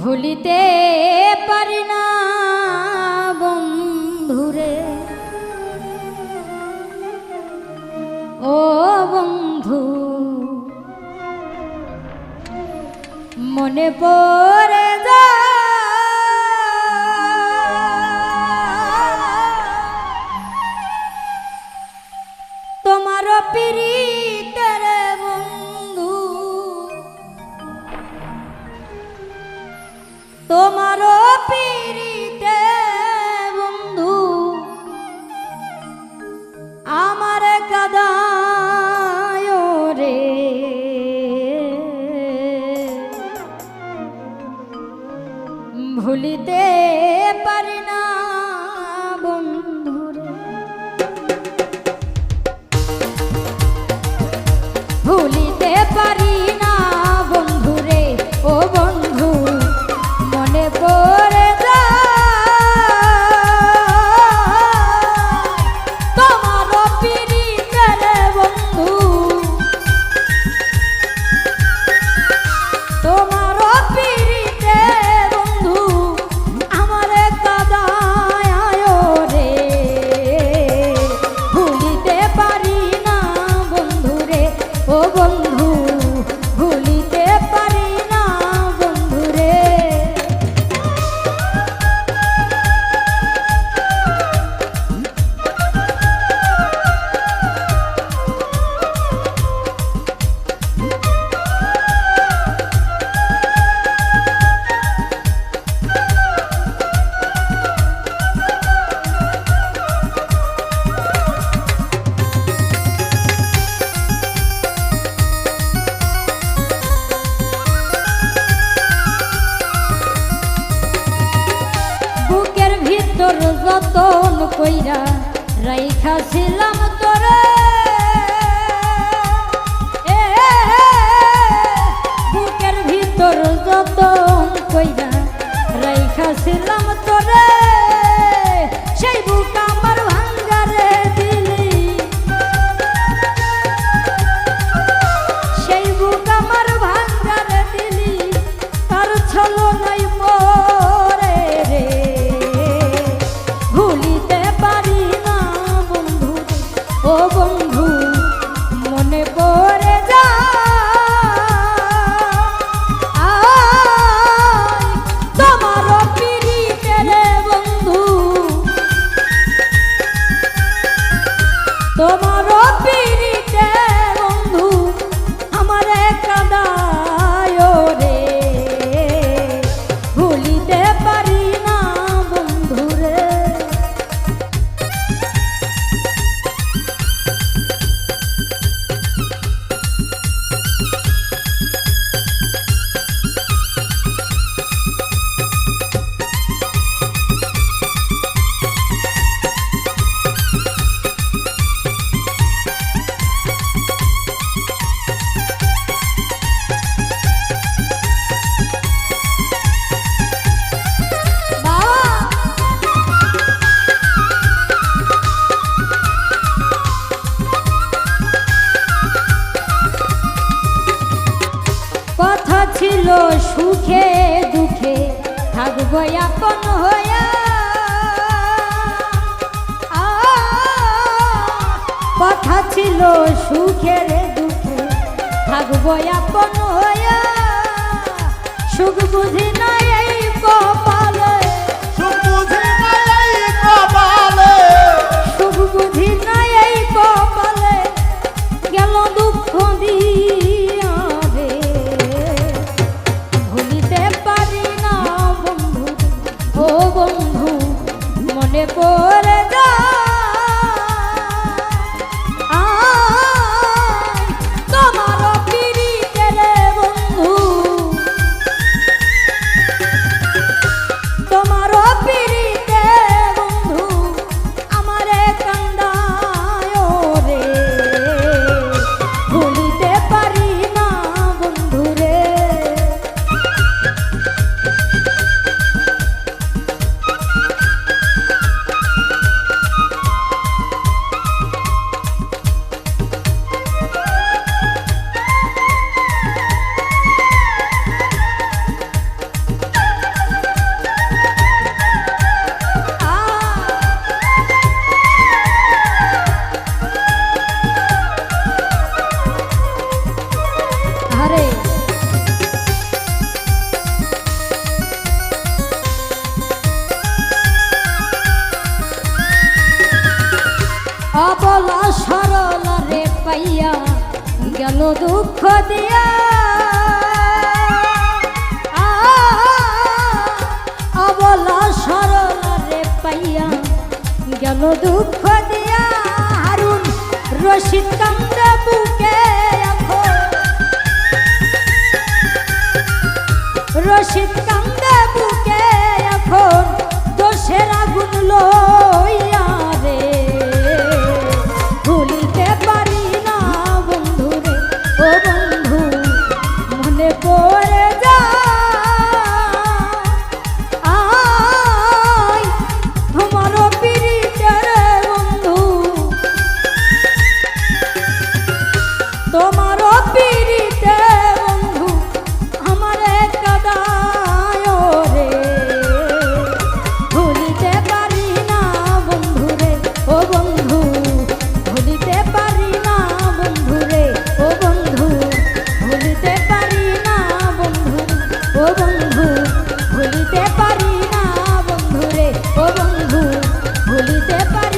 ভুলিতে পারি না বন্ধুরে, ও বন্ধু মনে পড়ে যায় তোমার পিরিতের বন্ধু, তোমার পিরিতে বন্ধু আমার কাদায় রে। ভুলিতে পারি না বন্ধুরে, ভুলিতে পারি না বন্ধুরে, ও বন্ধু মনে পড়ে তোমার পিরিতের বন্ধু, তোমার পিরিতে বন্ধু আমার কাদায় রে। ভুলিতে পারি না বন্ধুরে, ও বন্ধু ভুলিতে পারি না বন্ধুরে। যতন কইরা রাইখা ছিলাম তোরে, বুকের ভিতর যতন কইরা রাইখা ছিলাম তোরে, সেই বুক আমার ভাঙ্গারে দিলি, সেই বুক আমার ভাঙ্গারে দিলি, তার ছলো নাই মোরে রে। ভুলিতে পারি না বন্ধু, ও বন্ধু মনে পড়ে তোমার পিরিতের বন্ধু, তোমার পিরিতে বন্ধু আমার কাদায় রে। ভুলিতে পারি না বন্ধুরে। কথা ছিল সুখে দুঃখে থাকবো আপন হইয়া, কথা ছিল সুখের দুঃখে থাকবো আপন হইয়া, সুখ বুঝি নাই এই কপালে, সুখ বুঝি নাই এই কপালে, সুখ বুঝি নাই এই কপালে, গেল দুঃখ দিয়া রে। ভুলিতে পারি না বন্ধু, ও বন্ধু মনে পড়ে তোমার পিরিতের বন্ধু, তোমার পিরিতে বন্ধু আমার কান্দায় রে। ভুলিতে পারি না বন্ধুরে। অবলা সরলা রে পাইয়া গেল দুঃখ দিয়া অবলা সরলা রে পাইয়া গেল দুঃখ দিয়া হারুন রশিদ কান্দে বুকে এখন রশিদ কান্দে বুকে এখন দোষের আগুন লইয়া রে ভুলিতে পারি না বন্ধু রে ও বন্ধু মনে পড়ে যায় তোমার পিরিতের বন্ধু তোমার পিরিতে বন্ধু আমারে কাদায় রে ভুলিতে পারি না বন্ধু রে ও বন্ধু ভুলিতে পারি না বন্ধু রে ও বন্ধু ভুলিতে পারি না বন্ধু ও বন্ধু ভুলিতে পারি না বন্ধু রে ও বন্ধু ভুলিতে পারি